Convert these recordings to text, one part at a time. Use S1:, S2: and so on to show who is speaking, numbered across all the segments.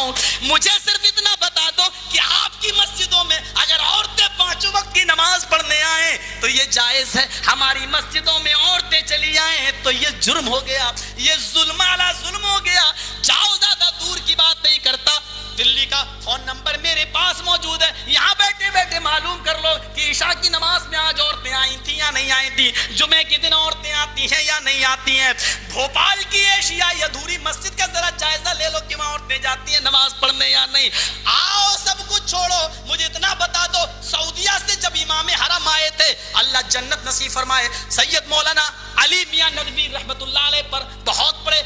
S1: ہوں, مجھے صرف اتنا بتا دو کہ آپ کی مسجدوں میں اگر عورتیں 5 وقت کی نماز پڑھنے آئیں تو یہ جائز ہے, ہماری مسجدوں میں عورتیں چلی آئیں تو یہ جرم ہو گیا, یہ ظلم علی ظلم ہو گیا. جاؤ, زیادہ دور کی بات نہیں کرتا, دلی کا فون نمبر میرے پاس موجود ہے, یہاں بیٹھے بیٹھے معلوم کر لو کہ عشاء کی نماز میں آج عورتیں آئی تھیں یا نہیں آئی تھیں, جمعے کے دن عورتیں آتی ہیں یا نہیں آتی ہیں. بھوپال کی ایشیائی ادھوری مسجد کا ذرا جائزہ لے لو کہ وہاں عورتیں جاتی ہیں نماز پڑھنے یا نہیں. آؤ سب کچھ چھوڑو, مجھے اتنا بتا دو, سعودیہ سے جب امام حرم آئے تھے, اللہ جنت نصیب فرمائے, سید مولانا علی میاں ندوی رحمت اللہ علیہ پر بہت بڑے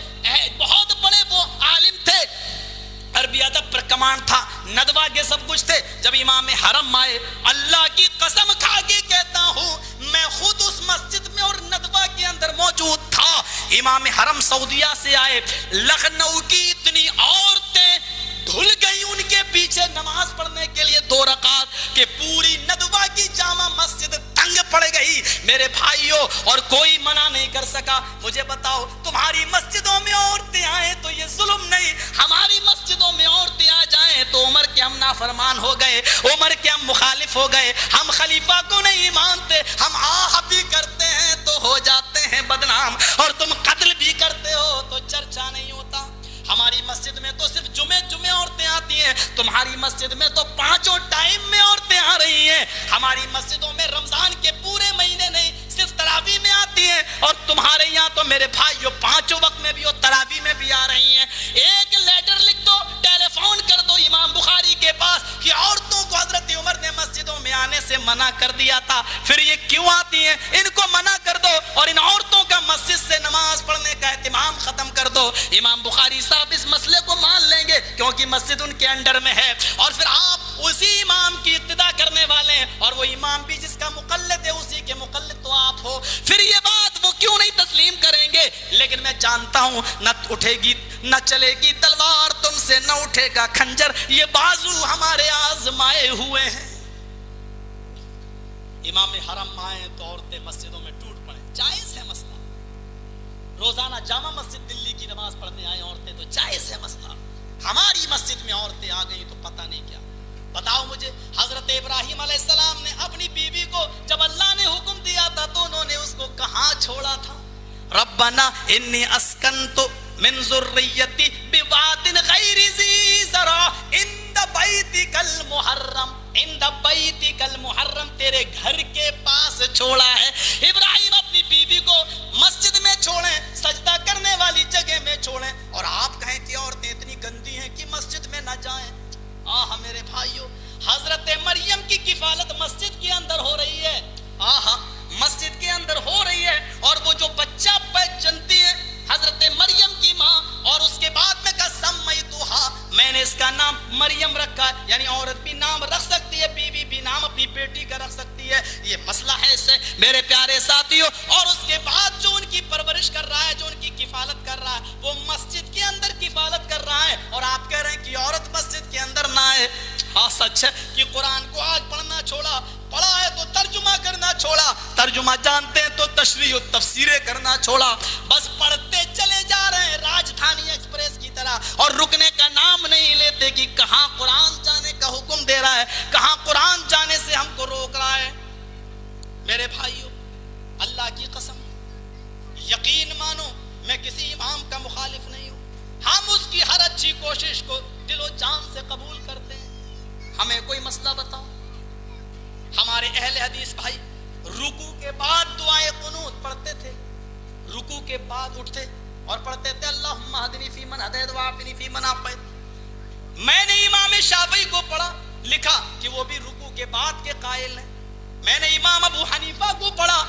S1: وہ عالم تھے, عربی ادب پر کمان تھا, ندوہ کے سب کچھ تھے. جب امام حرم آئے, اللہ کی قسم کھا کے کہتا ہوں میں خود اس مسجد میں اور ندوہ کے اندر موجود تھا. امام حرم سعودیہ سے آئے, لکھنؤ کی اتنی عورتیں دھل گئی ان کے پیچھے نماز پڑھنے کے لیے 2 رکعت کہ پوری ندوہ کی جامع مسجد تنگ پڑ گئی. میرے بھائیوں, اور کوئی منع نہیں کر سکا. مجھے بتاؤ, تمہاری مسجدوں میں عورتیں آئیں تو یہ ظلم نہیں, ہماری مسجدوں میں عورتیں آ جائیں تو عمر کے ہم نافرمان ہو گئے, عمر کے ہم مخالف ہو گئے, ہم خلیفہ کو نہیں مانتے, ہم آہ بھی کرتے ہیں تو ہو جاتے ہیں بدنام, اور تم قتل بھی کرتے ہو تو چرچا نہیں ہوتا. ہماری مسجد میں تو صرف جمعے عورتیں آتی ہیں, تمہاری مسجد میں تو 5 ٹائم میں عورتیں آ رہی ہیں. ہماری مسجدوں میں رمضان کے پورے مہینے نہیں, صرف تراویح میں آتی ہیں, اور تمہارے یہاں تو میرے بھائیو 5 وقت میں بھی اور تراویح میں بھی آ رہی ہیں. ایک لیٹر لکھ دو, ٹیلی فون کر دو امام بخاری کے پاس کہ عورتوں کو حضرت عمر نے مسجدوں میں آنے سے منع کر دیا تھا, پھر یہ کیوں آتی ہیں, ان کو منع کر دو اور ان عورتوں کا مسجد سے نماز پڑھنے کا اہتمام ختم کر دو. امام بخاری صاحب اس مسئلے کو مان لیں گے کیونکہ مسجد ان کے انڈر میں ہے, اور پھر آپ اسی امام کی اقتدا کرنے والے ہیں, اور وہ امام بھی جس کا مقلد ہے اسی کے مقلد تو آپ ہو. پھر یہ بات وہ کیوں نہیں تسلیم کریں گے؟ لیکن میں جانتا ہوں نہ اٹھے گی نہ چلے گی تلوار تم سے, نہ اٹھے گا خنجر, یہ بازو ہمارے آزمائے ہوئے ہیں. امام حرم آئے تو عورتیں مسجدوں میں ٹوٹ پڑے, جائز ہے مسئلہ. روزانہ جامع مسجد دلی کی نماز پڑھنے آئے عورتیں تو جائز ہے مسئلہ. ہماری مسجد میں عورتیں آ گئی تو پتہ نہیں کیا. بتاؤ مجھے, حضرت ابراہیم علیہ السلام نے اپنی بیوی کو جب اللہ نے حکم دیا تھا تو انہوں نے اس کو کہاں چھوڑا تھا؟ ربنا انی اسکنت من ذریتی بواد غیر ذی زرع عند بیتک المحرم, عند بیتک المحرم, تیرے گھر کے پاس چھوڑا ہے. ابراہیم اپنی بیوی کو مسجد میں چھوڑیں, سجدہ کرنے والی جگہ میں چھوڑیں, اور آپ کہیں کہ عورتیں اتنی گندی ہیں کہ مسجد میں نہ جائیں. آہا میرے بھائیو, حضرت مریم کی کفالت مسجد کے اندر ہو رہی ہے. آہا مسجد کے اندر ہو رہی ہے, اور وہ جو بچہ جنتی ہے حضرت مریم کی ماں, اور اس کے بعد میں کہا سمیتھا, میں نے اس کا نام مریم رکھا, یعنی عورت بھی نام رکھ سکتی ہے, بیوی بھی نام اپنی بیٹی کا رکھ سکتی ہے. یہ مسئلہ ہے اس سے میرے پیارے ساتھیوں. اور اس کے بعد جو ان کی پرورش کر رہا ہے, جو ان کی کفالت کر رہا ہے, وہ مسجد کے اندر کفالت کر رہا ہے, اور آپ کہہ رہے ہیں کہ عورت مسجد کے اندر نہ آئے. ہاں سچ ہے کہ قرآن کو آج پڑھنا چھوڑا, پڑھا ہے تو ترجمہ کرنا چھوڑا, ترجمہ جانتے ہیں تو تشریح و تفسیریں کرنا چھوڑا, بس پڑھتے چلے جا رہے ہیں راجدھانی ایکسپریس کی طرح, اور رکنے کا نام نہیں لیتے کہ کہاں قرآن جانے کا حکم دے رہا ہے, کہاں قرآن جانے سے ہم کو روک رہا ہے. میرے بھائیوں, اللہ کی قسم یقین مانو میں کسی امام کا مخالف نہیں ہوں, ہم اس کی ہر اچھی کوشش کو دل و جان سے قبول کرتے ہیں. ہمیں کوئی مسئلہ بتاؤ. ہمارے اہل حدیث بھائی رکوع کے بعد دعائے قنوت پڑھتے تھے, رکوع کے بعد اٹھتے اور پڑھتے تھے اللہم اہدنی فیمن ہدیت وعافنی فیمن عافیت. میں نے امام شافعی کو پڑھا, لکھا کہ وہ بھی رکوع کے بعد کے قائل ہیں. میں نے امام ابو حنیفہ کو پڑھا,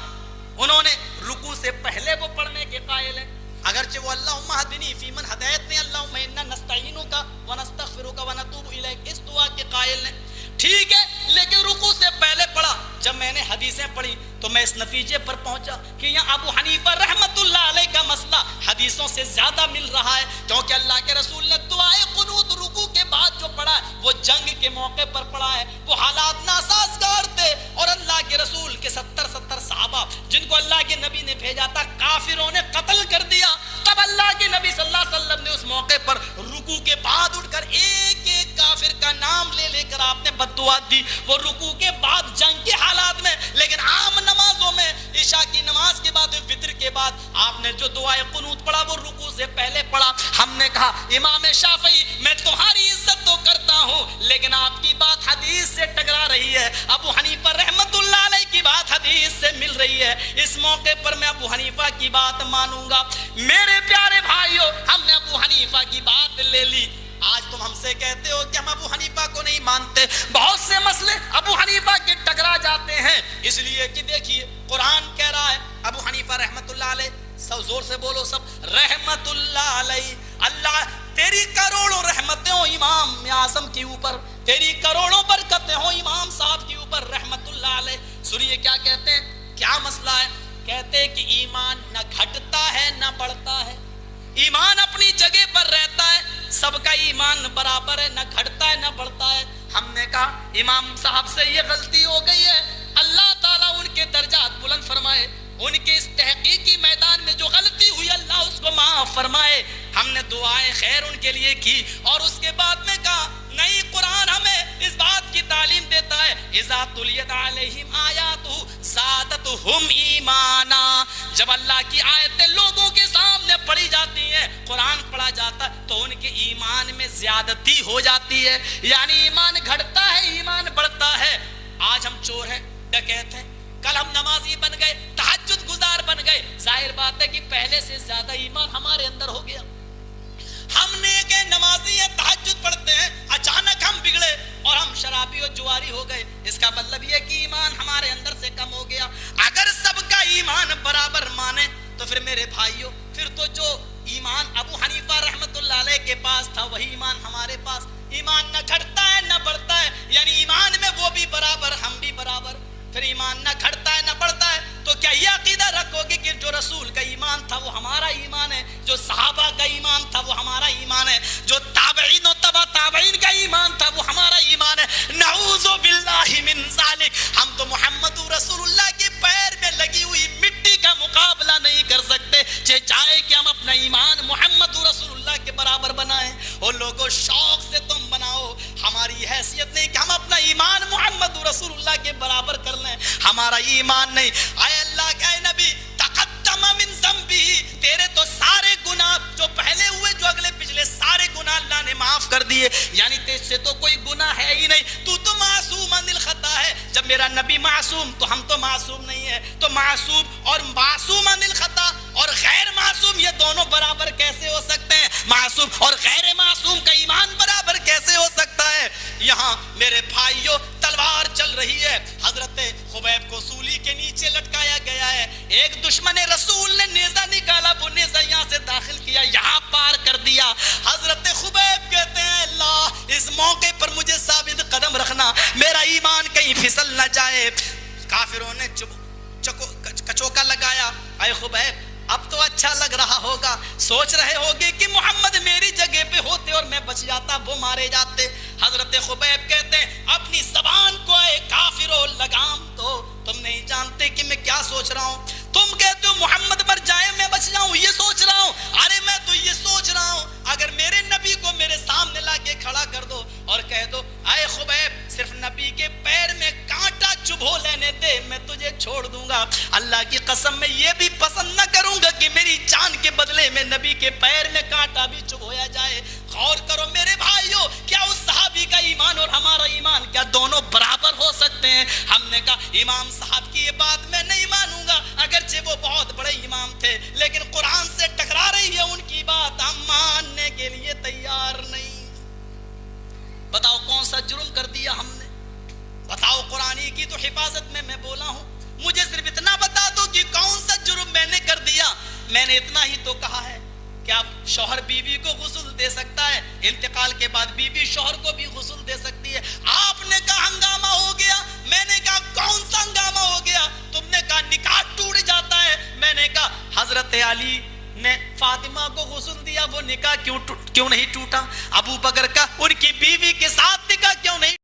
S1: انہوں نے رکوع سے پہلے کو پڑھنے کے قائل ہیں, اگرچہ وہ اللہم اہدنی فیمن ہدیت نے اللہم انا نستعینک ونستغفرک ونتوب الیک اس دعا کے قائل ہیں. ٹھیک ہے, لیکن رکوع سے پہلے پڑھا. جب میں نے حدیثیں پڑھی تو میں اس نتیجے پر پہنچا کہ یہاں ابو حنیفہ رحمت اللہ علیہ کا مسئلہ حدیثوں سے زیادہ مل رہا ہے, کیونکہ اللہ کے رسول نے دعائے قنوت رکوع کے بعد جو پڑھا ہے وہ جنگ کے موقع پر پڑھا ہے. وہ حالات ناسازگار تھے, اور اللہ کے رسول کے 70 صحابہ جن کو اللہ کے نبی نے بھیجا تھا کافروں نے قتل کر دیا. تب اللہ کے نبی صلی اللہ علیہ وسلم نے اس موقع پر رکوع کے بعد اٹھ کر ایک ایک کافر کا نام لے لے کر آپ نے بددعا دی. وہ رکوع کے بعد جنگ کے حالات میں, لیکن عام نمازوں میں عشاء کی نماز کے بعد وتر کے بعد آپ نے جو دعائے قنوت پڑھا وہ رکوع سے پہلے پڑھا. ہم نے کہا امام شافعی میں تمہاری عزت تو کرتا ہوں لیکن آپ کی بات حدیث سے ٹکرا رہی ہے. ابو حنیفہ رحمت اللہ علیہ کی بات حدیث سے مل رہی ہے, اس موقع پر میں ابو حنیفہ کی بات مانوں گا. میرے پیارے بھائیو, ہم نے ابو حنیفہ کی بات لے لی. آج تم ہم سے کہتے ہو کہ ہم ابو حنیفہ کو نہیں مانتے. بہت سے مسئلے ابو حنیفہ کے ٹکرا جاتے ہیں, اس لیے کہ دیکھیے قرآن کہہ رہا ہے ابو حنیفہ رحمت اللہ علیہ, سب زور سے بولو سب, رحمت اللہ علیہ. اللہ تیری کروڑوں رحمتیں ہوں امام اعظم کے اوپر, تیری کروڑوں برکتیں ہوں امام صاحب کے اوپر رحمت اللہ علیہ. سنیے کیا کہتے ہیں, کیا مسئلہ ہے. کہتے ہیں کہ ایمان نہ گھٹتا ہے نہ بڑھتا ہے, ایمان اپنی جگہ پر رہتا ہے, سب کا ایمان برابر ہے, نہ گھٹتا ہے نہ بڑھتا ہے. ہم نے کہا امام صاحب سے یہ غلطی ہو گئی ہے, اللہ تعالیٰ ان کے درجات بلند فرمائے, ان کے اس تحقیقی میدان میں جو غلطی ہوئی اللہ اس کو معاف فرمائے. ہم نے دعائیں خیر ان کے لیے کی اور اس کے بعد میں کہا نہیں, قرآن ہمیں اس بات کی تعلیم دیتا ہے اذا تلیت علیہم آیاتہ زادتہم ایمانا. جب اللہ کی آیتیں لوگوں کے سامنے پڑھی جاتی ہیں, قرآن پڑھا جاتا ہے تو ان کے ایمان میں زیادتی ہو جاتی ہے, یعنی ایمان گھٹتا ہے ایمان بڑھتا ہے. آج ہم چور ہیں, ڈکیت ہیں, کل ہم نمازی بن گئے, تہجد گزار بن گئے, ظاہر بات ہے کہ پہلے سے زیادہ ایمان ہمارے اندر ہو گیا. ہم نیک ہیں, نمازی ہیں, تہجد پڑھتے ہیں, اچانک ہم بگڑے اور ہم شرابی اور جواری ہو گئے, اس کا مطلب یہ کہ ایمان ہمارے اندر سے کم ہو گیا. اگر سب کا ایمان برابر مانے تو پھر میرے بھائیوں, پھر تو جو ایمان ابو حنیفہ رحمت اللہ علیہ کے پاس تھا وہی ایمان ہمارے پاس. ایمان نہ گھٹتا ہے نہ بڑھتا ہے, یعنی ایمان میں وہ بھی برابر ہم بھی برابر. پھر ایمان نہ گھٹتا ہے نہ بڑھتا ہے تو کیا یہ عقیدہ رکھو گے کہ جو رسول کا ایمان تھا وہ ہمارا ایمان ہے, جو صحابہ کا ایمان تھا وہ ہمارا ایمان ہے, جو تابعین و تبع تابعین کا ایمان تھا وہ ہمارا ایمان ہے؟ نعوذ باللہ من ذالک. ہم تو محمد رسول اللہ کے پیر میں لگی ہوئی مٹی کا مقابلہ نہیں کر سکتے, چاہے کہ ہم اپنا ایمان محمد رسول اللہ کے برابر بنائیں. اور لوگوں شوق سے تم بناؤ, ہماری حیثیت نہیں کہ ہم اپنا ایمان محمد رسول اللہ کے برابر کر لیں, ہمارا ایمان نہیں. اے اللہ کے اے نبی, تقدم من ذنبی, تیرے تو سارے گناہ جو پہلے ہوئے جو اگلے پچھلے سارے گناہ اللہ نے معاف کر دیے, یعنی تیرے سے تو کوئی گناہ ہے ہی نہیں, تو معصوم عن الخطا ہے. جب میرا نبی معصوم تو ہم تو معصوم نہیں ہے, تو معصوم اور معصوم عن الخطا اور غیر معصوم یہ دونوں برابر کیسے ہو سکتے ہیں؟ معصوم اور غیر معصوم کا ایمان برابر کیسے ہو سکتا ہے؟ یہاں میرے بھائیوں تلوار چل رہی ہے, حضرت خبیب کو سولی کے نیچے لٹکایا گیا ہے, ایک دشمن رسول نے نیزہ نکالا, وہ نیزہ یہاں سے داخل کیا, یہاں پار کر دیا. حضرت خبیب کہتے ہیں اللہ اس موقع پر مجھے ثابت قدم رکھنا, میرا ایمان کہیں پھسل نہ جائے. کافروں نے کچوکا لگایا, اے خبیب اب تو اچھا لگ رہا ہوگا, سوچ رہے ہوگے کہ محمد میری جگہ پہ ہوتے اور میں بچ جاتا, وہ مارے جاتے. حضرت خبیب کہتے ہیں اپنی زبان کو اے کافرو لگام دو, تم نہیں جانتے کہ میں کیا سوچ رہا ہوں. تم کہتے ہو محمد مر جائے میں بچ جاؤں, یہ سوچ رہا ہوں. ارے میں تو یہ سوچ رہا ہوں اگر میرے نبی کو میرے سامنے لا کے کھڑا کر دو اور کہہ دو اے خبیب صرف نبی کے پیر میں کانٹا چبھو لینے دے, میں تجھے چھوڑ دوں گا. اللہ کی قسم میں یہ بھی پسند نہ کروں گا کہ میری جان کے بدلے میں نبی کے پیر میں کانٹا بھی چبھویا جائے. غور کرو میرے بھائیوں, کیا اس صحابی کا ایمان اور ہمارا ایمان کیا دونوں برابر ہو سکتے ہیں؟ ہم نے کہا امام صاحب کی یہ بات میں نہیں مانوں گا, اگرچہ وہ بہت بڑے امام تھے لیکن قرآن سے ٹکرا رہی ہے ان کی بات, ہم ماننے کے لیے تیار نہیں. بتاؤ کون سا جرم کر دیا ہم نے؟ بتاؤ, قرآن کی تو حفاظت میں بولا ہوں, مجھے صرف اتنا بتا دو کہ کون سا جرم میں نے کر دیا. میں نے اتنا ہی تو کہا ہے کہ آپ شوہر بیوی کو غسل دے سکتا ہے, انتقال کے بعد بیوی شوہر کو بھی غسل دے سکتی ہے. آپ نے کہا ہنگامہ ہو گیا, میں نے کہا کون سا ہنگامہ ہو گیا؟ تم نے کہا نکاح ٹوٹ جاتا ہے, میں نے کہا حضرت علی نے فاطمہ کو غسل دیا, وہ نکاح کیوں نہیں ٹوٹا؟ ابو بکر کا ان کی بیوی کے ساتھ نکاح کیوں نہیں